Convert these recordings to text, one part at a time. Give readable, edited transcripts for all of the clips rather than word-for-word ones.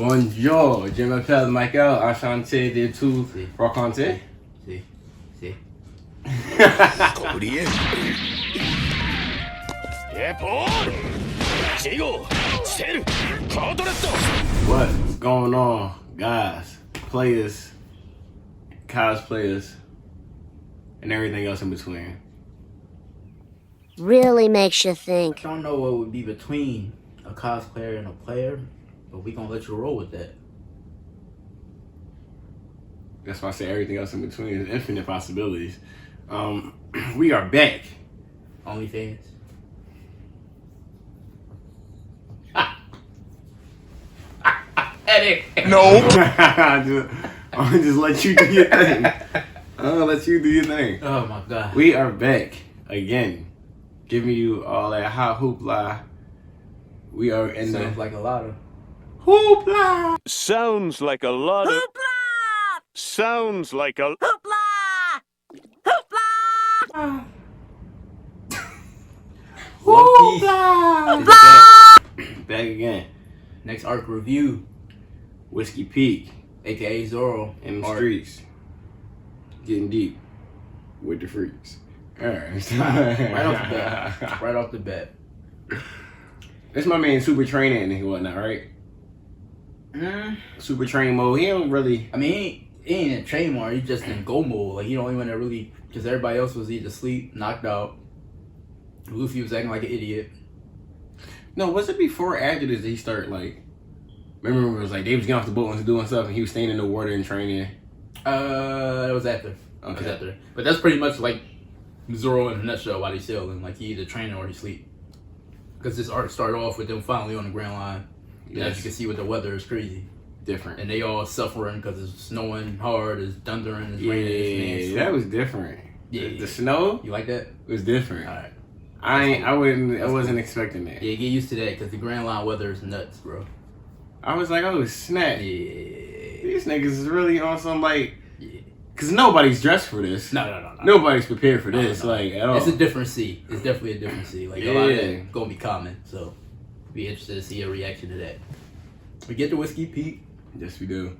Bonjour, je m'appelle Michael, enchanté de tout raconter. See. What's going on, guys, players, cosplayers, and everything else in between? Really makes you think. I don't know what would be between a cosplayer and a player, but we gonna let you roll with that. That's why I say everything else in between is infinite possibilities. We are back. OnlyFans. Edit. No. I'll just let you do your thing. I'll let you do your thing. Oh my god. We are back again, giving you all that hot hoopla. We are in Sounds like a lot of hoopla. Sounds like a lot of... Sounds like a... One Piece. Back again. Next arc review, Whiskey Peak aka Zoro. in the Arc. streets. Getting deep with the freaks. Alright. Right off the bat. That's my man Super Training and whatnot, right? Super Train mode. He don't really. I mean, he ain't in train mode. He's just in go mode. Like, he don't even really, because everybody else was either asleep, knocked out. Luffy was acting like an idiot. No, was it before or after this that he started like? Remember it was like they was getting off the boat and was doing stuff and he was staying in the water and training. It was after. It was Okay. after. But that's pretty much like Zoro in a nutshell while he's sailing. Like, he either training or he sleep. Because this arc started off with them finally on the Grand Line. And as you can see with the weather, it's crazy. Different. And they all suffering because it's snowing hard, it's thundering, it's Yeah, raining. that was different. Yeah. The snow You like that? was different. Alright. I wasn't expecting that. Yeah, get used to that because the Grand Line weather is nuts, bro. I was like, oh snap. Yeah. These niggas is really on some like, Yeah. cause nobody's dressed for this. No. Nobody's prepared for this, No. like at all. It's a different sea. It's definitely a different sea. Like, a lot of Yeah. that gonna be common. So, be interested to see a reaction to that. We get the Whiskey Peak. Yes, we do.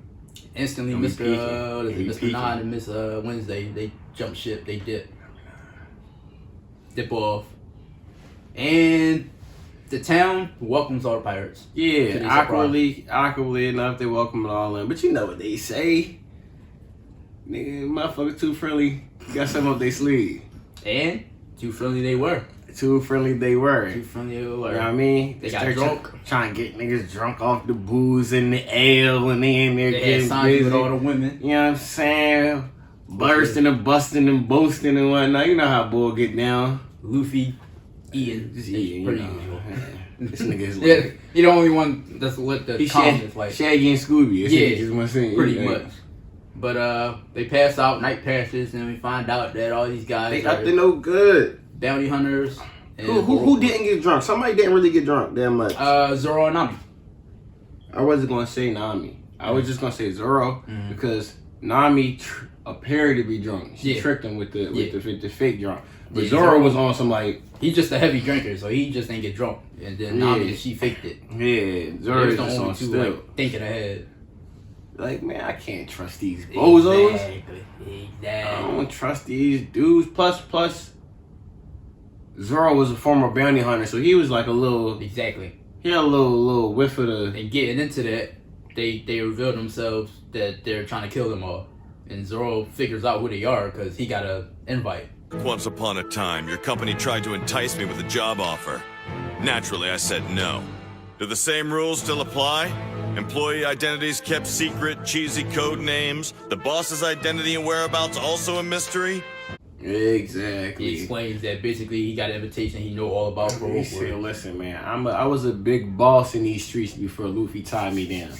Instantly, And we Mr. peeking. What is We it, Mr. peeking. 9 and Miss Wednesday, they jump ship, they dip off. And the town welcomes all the pirates. To Yeah, the awkwardly enough, they welcome it all in. But you know what they say. Nigga, motherfuckers too friendly. Got something up their sleeve. And too friendly they were. Too friendly they were. Too friendly they were. You know what I mean? They got Start drunk. Trying to get niggas drunk off the booze and the ale and they in there They had getting signs busy. with all the women. You know what I'm saying? Bursting and busting and boasting and whatnot. You know how bull get down. Luffy, Ian. Just It's eating, pretty you know. usual. This nigga is Yeah, like... he the only one that's lit the He's calmness, like, Shaggy and Scooby. That's Yeah, just one scene. pretty Yeah. much. But they pass out, night passes, and we find out that all these guys They are up to no good. bounty hunters. And Who didn't get drunk? Somebody didn't really get drunk that much. Zoro and Nami. I wasn't gonna say Nami. I was just gonna say Zoro Mhm. because Nami appeared to be drunk. She Yeah. tricked him with the fake drunk. But Yeah, Zoro was on some like He's just a heavy drinker, so he just didn't get drunk. And then Nami, Yeah. she faked it. yeah. Zoro They was is the just only on two still. like thinking ahead. Like man, I can't trust these bozos. Exactly. I don't trust these dudes. Plus, Zoro was a former bounty hunter, so he was like a little. Exactly. He had a little whiff of the. And getting into that, they reveal themselves that they're trying to kill them all. And Zoro figures out who they are because he got an invite. Once upon a time, your company tried to entice me with a job offer. Naturally, I said no. Do the same rules still apply? Employee identities kept secret, cheesy code names, the boss's identity and whereabouts also a mystery? Exactly. He explains that basically he got an invitation he know all about for He said, listen, man, I was a big boss in these streets before Luffy tied me down.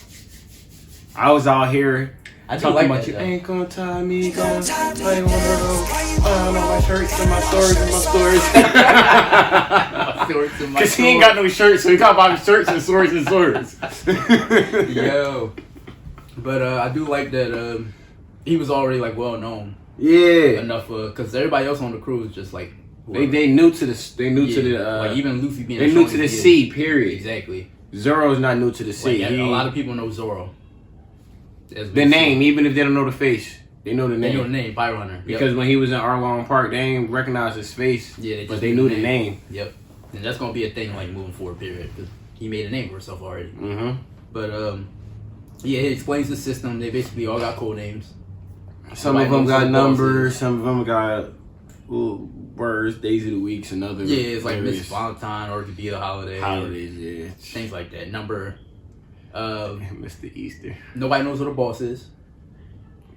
I was out here I do talking like about that, you though. ain't gonna tie me down. Play one of those. I don't know my shirts and my stories and my stories. Because he ain't got no shirts, so he got about his shirts and swords and swords. Yo. But I do like that he was already like well known Yeah. enough because everybody else on the crew is just like They new to this. They new to the. like even Luffy being they a new to shonen the kid. sea. Period. Exactly. Zoro's not new to the city. Like, a lot of people know Zoro. The name, even if they don't know the face, they know the name. They know the name, Fire Hunter. Because when he was in Arlong Park, they didn't recognize his face. Yeah, but they knew the name. Yep. And that's gonna be a thing like moving forward, period. Because he made a name for himself already. Mm-hmm. But yeah, he explains the system. They basically all got code names. Some of them got numbers. Some of them got words, days of the weeks, and other. Yeah, it's like Miss Valentine, or it could be a holiday. Holidays, yeah. Things like that. Number. Mr. Easter. Nobody knows what a boss is.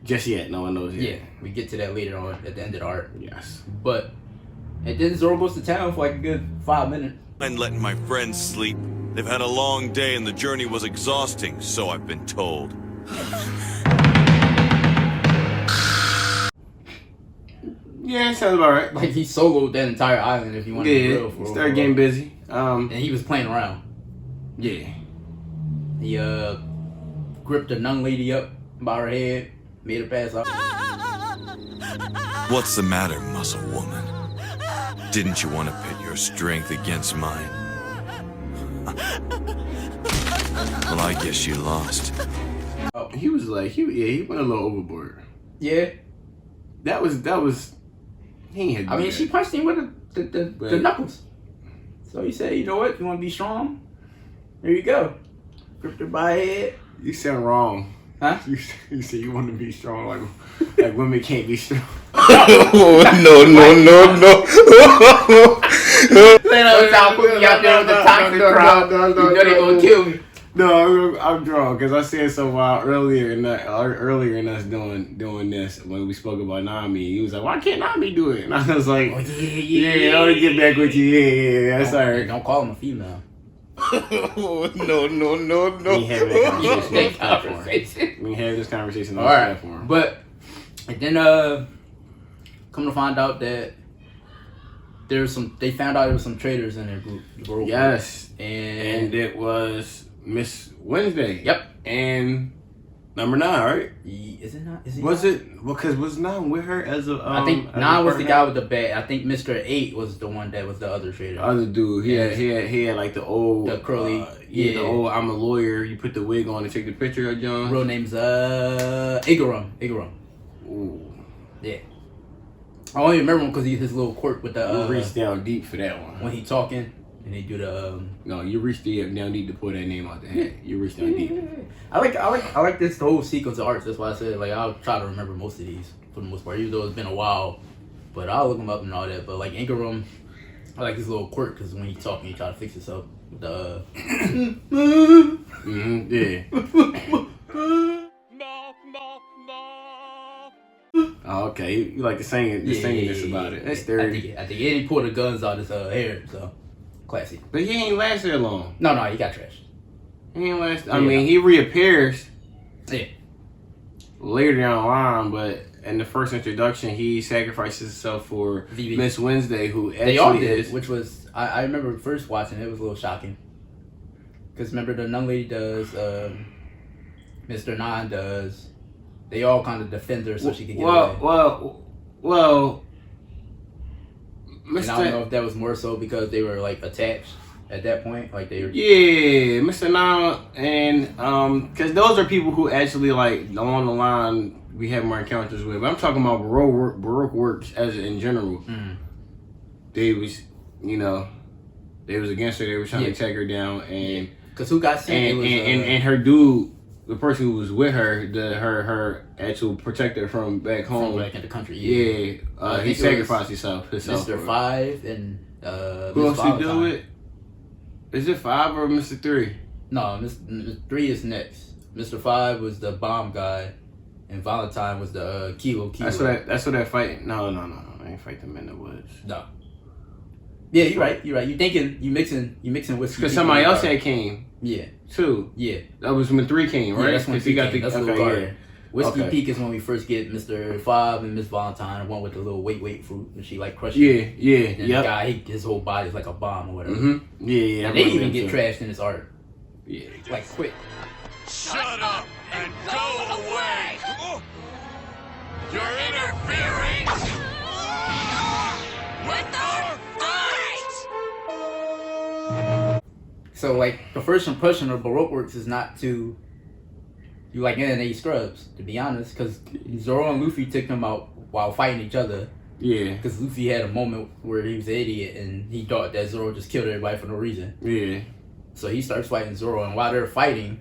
Just yet, no one knows yet. Yeah, we get to that later on at the end of the arc. Yes. But, and then Zoro goes to town for like a good 5 minutes. And letting my friends sleep. They've had a long day and the journey was exhausting, so I've been told. Yeah, sounds about right. Like he soloed that entire island if you want to be real. Yeah, started getting busy. And he was playing around. Yeah. He gripped a nun lady up by her head, made her pass out. What's the matter, muscle woman? Didn't you want to pit your strength against mine? Well, I guess you lost. Oh, he was like, he went a little overboard. Yeah. That was. He had. I mean, she punched him with the knuckles. So he said, you know what? You want to be strong? There you go. Gripped her by her head. You sound wrong. Huh? You said you want to be strong, like women can't be strong. Oh, no. Y'all put me out there with the toxic crowd. You know they gonna kill me. No, I'm drunk because I said so earlier in us doing this when we spoke about Nami. He was like, "Why can't Nami do it?" And I was like, Oh, "Yeah, I want to get back with you. Yeah, that's alright." Don't call him a female. Oh, no. We have that Conversation. We have this conversation on All the right, platform. but and then come to find out that they found out there was some traitors in their group. The Rogue Yes, group. and it was Miss Wednesday. Yep. And number 9, right? Is it not? Is it? Was it? Because was 9 with her as a? I think 9 was the guy with the bat. I think Mr. 8 was the one that was the other traitor. Other dude, he had like the old, the curly, the old. I'm a lawyer. You put the wig on and take the picture of John. Real name's Igaram. Ooh. Yeah. I only remember him because he's his little quirk with the. You reach down deep for that one. When he talking and they do the. No, you reach down deep to pull that name out the head. You reach down deep. I like this whole sequence of arts. That's why I said like I'll try to remember most of these for the most part, even though it's been a while. But I'll look them up and all that. But like Ingram, I like his little quirk because when he talking, he try to fix himself. With the. Yeah. Oh, okay. You like the singiness about it. That's dirty. I think he didn't pull the guns out his hair, so classy. But he ain't last that long. No, he got trashed. He ain't last. I mean, he reappears. Yeah. Later down the line, but in the first introduction, he sacrifices himself for Vivi. Miss Wednesday, who actually they all did, is. which was I remember first watching it was a little shocking. Because remember the nun lady does, Mr. 9 does. They all kind of defend her so she could get away. Well. And I don't know if that was more so because they were like attached at that point, like they were. Yeah, Mr. 9 and because those are people who actually like along the line we have more encounters with. But I'm talking about Baroque works as in general. Mm. They was, they was against her. They were trying to take her down, and because who got sent? And her dude. The person who was with her, her actual protector from back home, from back in the country. Yeah, he sacrificed himself. Mr. 5 and who else he deal with? Is it 5 or Mr. 3? No, Mr. 3 is next. Mr. 5 was the bomb guy, and Valentine was the Kilo. That's what that fight. No, I ain't fight them in the woods. No. Yeah, you're right. You thinking you mixing with because somebody else had came. Yeah. 2. Yeah. That was when 3 came, right? Yeah, that's when 3 came. That's Little Garden. Yeah. Whiskey Peak is when we first get Mr. 5 and Miss Valentine, the one with the little wait fruit, and she like crushed it. Yeah. And the guy, his whole body is like a bomb or whatever. Mm-hmm. Yeah. And they even get trashed in his art. Yeah. Like quick. Shut up and go away! You're interfering with our fight! So like the first impression of Baroque Works is not to you like NNA scrubs, to be honest, because Zoro and Luffy took them out while fighting each other. Yeah. Because Luffy had a moment where he was an idiot and he thought that Zoro just killed everybody for no reason. Yeah. So he starts fighting Zoro, and while they're fighting,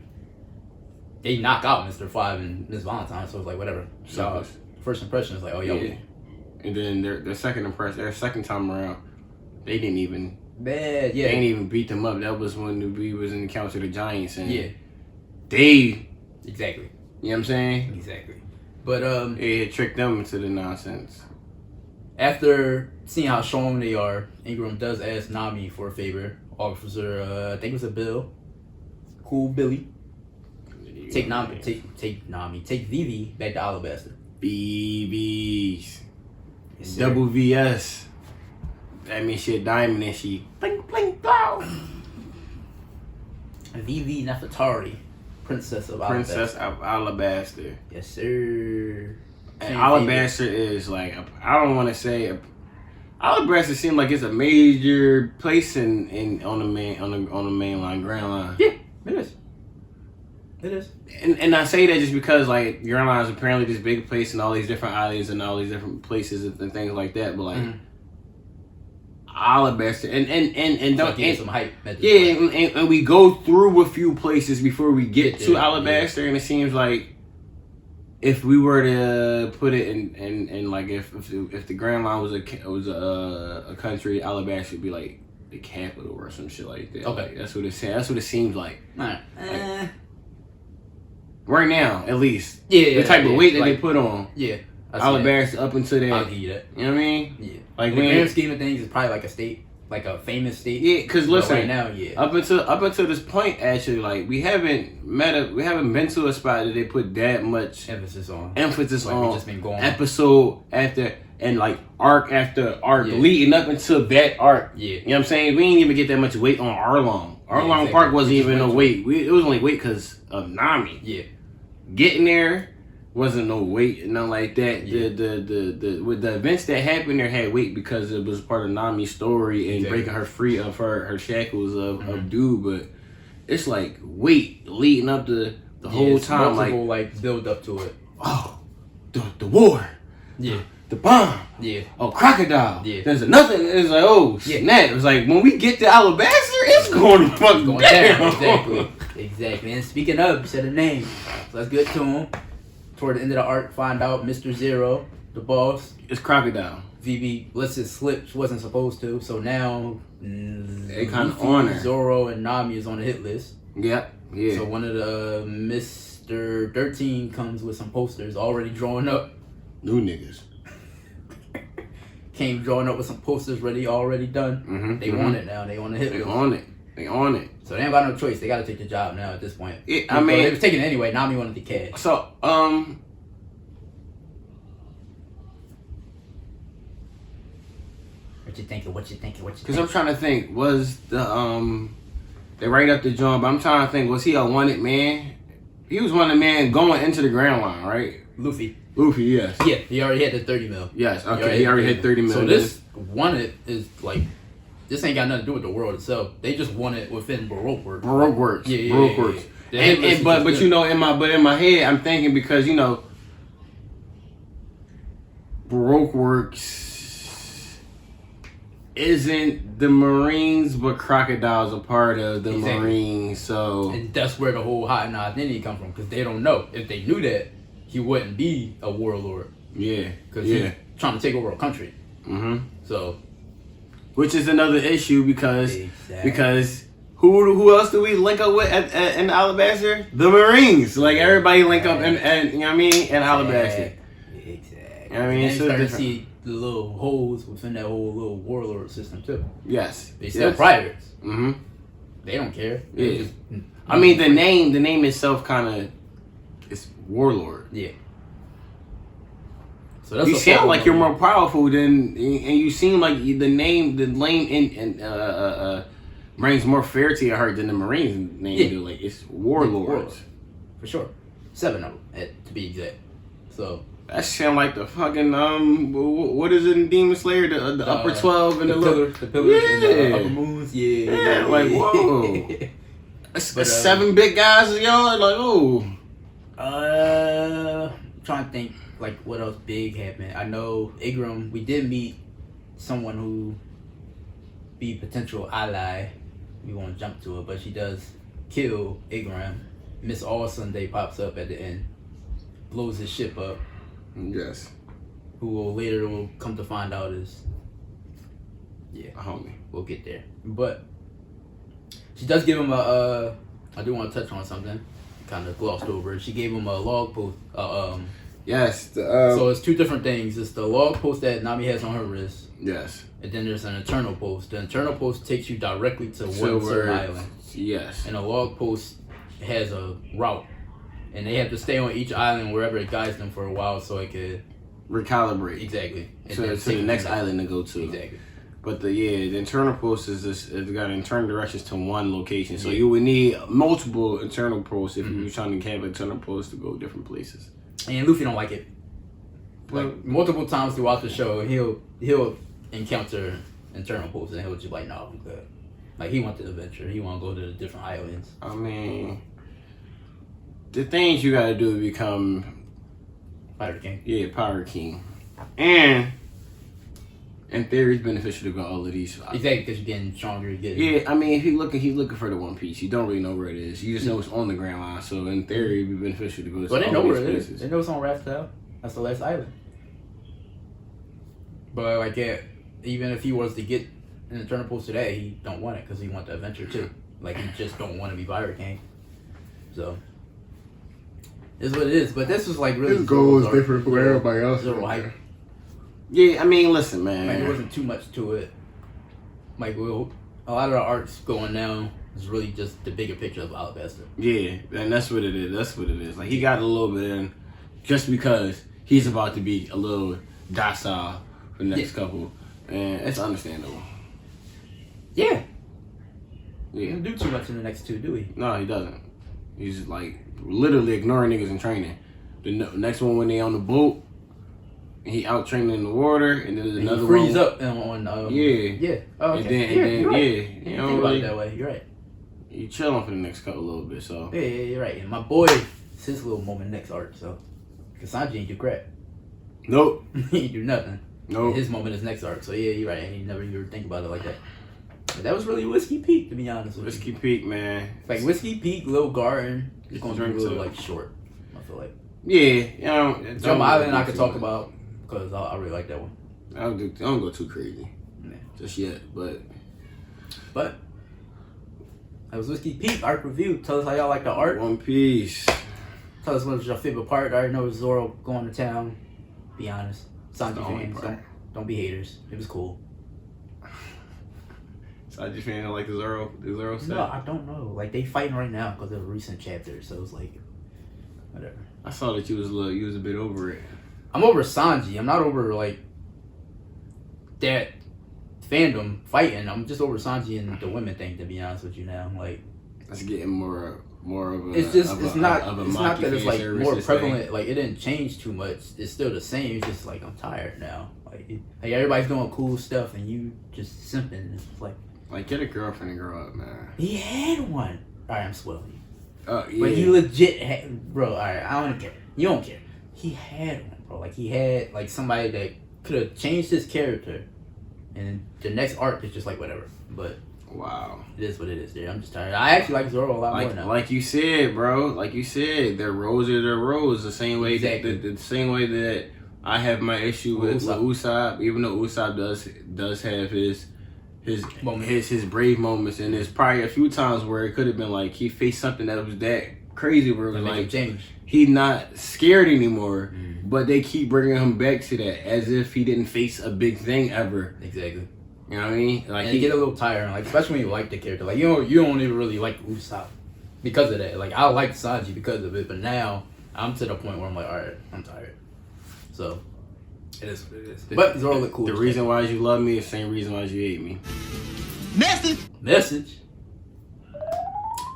they knock out Mr. Five and Miss Valentine. So it's like whatever. So first impression is like, oh yo. Yeah. And then their second impression, their second time around, they didn't even. Bad, yeah. They didn't even beat them up. That was when we was in the Council of the Giants, and Yeah. they. Exactly. You know what I'm saying? Exactly. But It tricked them into the nonsense. after seeing how strong they are, Ingram does ask Nami for a favor. Officer, I think it was a Bill. Cool Billy. Take Vivi back to Alabaster. BBs. Yes, sir. Double VS. That means she a diamond and she blink blink blow. Vivi Nefertari, Princess of Alabaster. Princess of Alabaster. Yes, sir. And Alabaster is like I don't want to say Alabaster seems like it's a major place in on the main line, Grand Line. Yeah, it is. It is. And I say that just because like Grand Line is apparently this big place and all these different islands and all these different places and things like that. But like Alabaster and don't Get some hype. and we go through a few places before we get to Alabaster, and it seems like if we were to put it in like if the Grand Line was a country, Alabaster would be like the capital or some shit like that. Okay, like, that's what it seems like. All right. Like, right now, at least. Yeah. The type of weight that like, they put on. Yeah. Alabaster up until that. I'll give you that. You know what I mean? Yeah. Like in the grand scheme of things, it's probably like a state, like a famous state. Yeah, because listen, right now, yeah. Up until this point, actually, like we haven't been to a spot that they put that much emphasis on. Like, we just been going episode after and like arc after arc leading up until that arc. Yeah. You know what I'm saying? We didn't even get that much weight on Arlong. Arlong Park wasn't even no weight. It was only weight because of Nami. Yeah. Getting there wasn't no weight and nothing like that. Yeah. The with the events that happened there had weight because it was part of Nami's story and breaking her free of her shackles of dude. But it's like weight leading up to the whole time, like build up to it. Oh, the war. Yeah. The bomb. Yeah. Oh, crocodile. Yeah. There's nothing. It's like, oh, snap. It's like, when we get to Alabaster, it's going to fucking Going down. down. Exactly. And speaking of, you said a name. So let's get to him. Toward the end of the arc, find out Mr. Zero, the boss. It's crocodile. Vivi lets it slip. She wasn't supposed to. So now, they kind of on her. Zoro and Nami is on the hit list. Yep. Yeah. So one of the Mr. 13 comes with some posters already drawn up. New niggas. Came drawing up with some posters already done. They want it now. They on the hit list. They on it. So they ain't got no choice. They got to take the job now at this point. I mean, they were taking it anyway. Nami wanted the cash. So What you thinking? Because I'm trying to think, was the they write up the joint, but I'm trying to think, was he a wanted man? He was wanted man going into the Grand Line, right? Luffy, yes. Yeah, he already had the 30 mil. Yes, okay, he already had 30 mil. So this wanted is like, this ain't got nothing to do with the world itself. They just want it within Baroque Works. Baroque Works. Yeah. Baroque Works. But you know, in my head, I'm thinking because you know, Baroque Works isn't the Marines, but Crocodile's a part of the Marines, so and that's where the whole hot and identity come from because they don't know. If they knew that, he wouldn't be a warlord. Yeah, because he's trying to take over a country. So, which is another issue because who else do we link up with in Alabaster? The Marines. Like everybody link up and you know what I mean in Alabaster. Exactly. I mean, and you start to see the little holes within that whole little warlord system too. Yes, they still pirates. They don't care. Yeah. I mean, the name itself kind of is warlord. Yeah. So that's you sound like you're more powerful than, and you seem like the name brings more fair to your heart than the Marines name do. Like it's warlords for sure. 7 of them, to be exact. So That sound like the fucking what is it in Demon Slayer? The upper 12 and the pillars, and the upper moons. Yeah, like whoa. That's 7 big guys, y'all. Like I'm trying to think like what else big happened. I know Igaram. We did meet someone who be potential ally. We won't jump to it, but she does kill Igaram. Miss All Sunday pops up at the end, blows his ship up. yes, Who will later will come to find out is a homie. we'll get there. But she does give him a. I do want to touch on something. Kind of glossed over it. She gave him a log post. Yes. So it's 2 different things. It's the log post that Nami has on her wrist, yes. and then there's an internal post. The internal post takes you directly to one certain island, Yes. and a log post has a route, and they have to stay on each island wherever it guides them for a while so it could Recalibrate. exactly. And So then to the take next them down. island to go to. Exactly. But the internal post is this. It's got internal directions to one location. So you would need multiple internal posts if you were trying to have internal posts to go different places. And Luffy don't like it. Like multiple times throughout the show, he'll encounter internal posts and he'll just like, no, I'm good. Like he wants the adventure. He want to go to the different islands. I mean, the things you got to do to become Pirate King. Pirate King, and in theory, it's beneficial to go all of these. Exactly, because you're getting stronger. You're getting Yeah, I mean, if he's looking for the One Piece. You don't really know where it is. You just know it's on the Grand Line. So in theory, it'd be beneficial to go to But they all know these where it is. places. They know it's on Raftel. That's the last island. But like, yeah, even if he was to get an internal post today, he don't want it because he want the adventure too. Like he just don't want to be Pirate King. So it's what it is. But this was like really everybody else. Zoro hype. Yeah, I mean, listen, man. Like there wasn't too much to it. Like a lot of the arcs going down is really just the bigger picture of Alabasta. Yeah, and that's what it is. That's what it is. Like he got a little bit in just because he's about to be a little docile for the next couple, and it's understandable. Yeah. Yeah. He doesn't do too much in the next 2, do we? No, he doesn't. He's just like literally ignoring niggas in training. The next one when they on the boat, he out training in the water, and then there's another he freeze one. up on Yeah. Oh, okay. And then you're right. you Think know, about it like, that way. You're right. you chilling for the next couple little bit. So Yeah, you're right. And my boy, it's his little moment next arc. So, cause Sanji ain't do crap. nope, He ain't do nothing. nope. His moment is next arc. So yeah, you're right. And you never even think about it like that. But that was really Whiskey Peak, to be honest with Whiskey you. Peak, man. Like Whiskey Peak, Little Garden, it's gonna be Drink really to- like short. I feel like Yeah, you know. Jump Island I could talk about because I really like that one. I don't go too crazy Yeah. just yet, but But that was Whiskey Peak arc review. Tell us how y'all like the art. One Piece. Tell us what was your favorite part. I already know it was Zoro going to town. Be honest. Sanji The only fans, part. don't be haters. It was cool. So I just feel like the Zoro set. No, I don't know. Like they fighting right now because of a recent chapter, so it's like whatever. I saw that you was a bit over it. I'm over Sanji. I'm not over like that fandom fighting. I'm just over Sanji and the women thing. To be honest with you now, like That's getting more of a. it's just of it's a, not of a it's not monkey that it's fan like service more this prevalent. thing. Like it didn't change too much. It's still the same. It's just like I'm tired now. Like everybody's doing cool stuff and you just simping. It's like Like get a girlfriend and grow up, man. he had one. All right, I'm spoiling you. Yeah. But he legit had, bro. All right, I don't care. You don't care. He had one, bro. Like he had like somebody that could have changed his character, and the next arc is just like whatever. But Wow. it is what it is. Dude. I'm just tired. I actually like Zoro a lot more now. Like you said, bro. Like you said, their roles are their roles. The same way Exactly. the same way that I have my issue with Usopp, even though Usopp does have his brave moments, and there's probably a few times where it could have been like he faced something that was that crazy where it was like change. he's not scared anymore, but they keep bringing him back to that as if he didn't face a big thing ever. Exactly. You know what I mean? Like And you get a little tired, like especially when you like the character. Like you don't even really like Usopp because of that. Like I like Sanji because of it, but now I'm to the point where I'm like, all right, I'm tired. So it is what it is. But Zoro look cool. The reason why you love me is the same reason why you hate me. Message.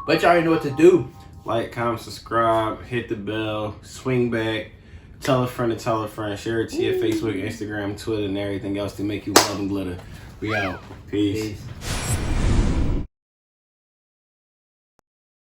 But you already know what to do. Like, comment, subscribe, hit the bell, swing back, Tell a friend to tell a friend. Share it to your Facebook, Instagram, Twitter, and everything else to make you love and glitter. We out. Peace. Peace.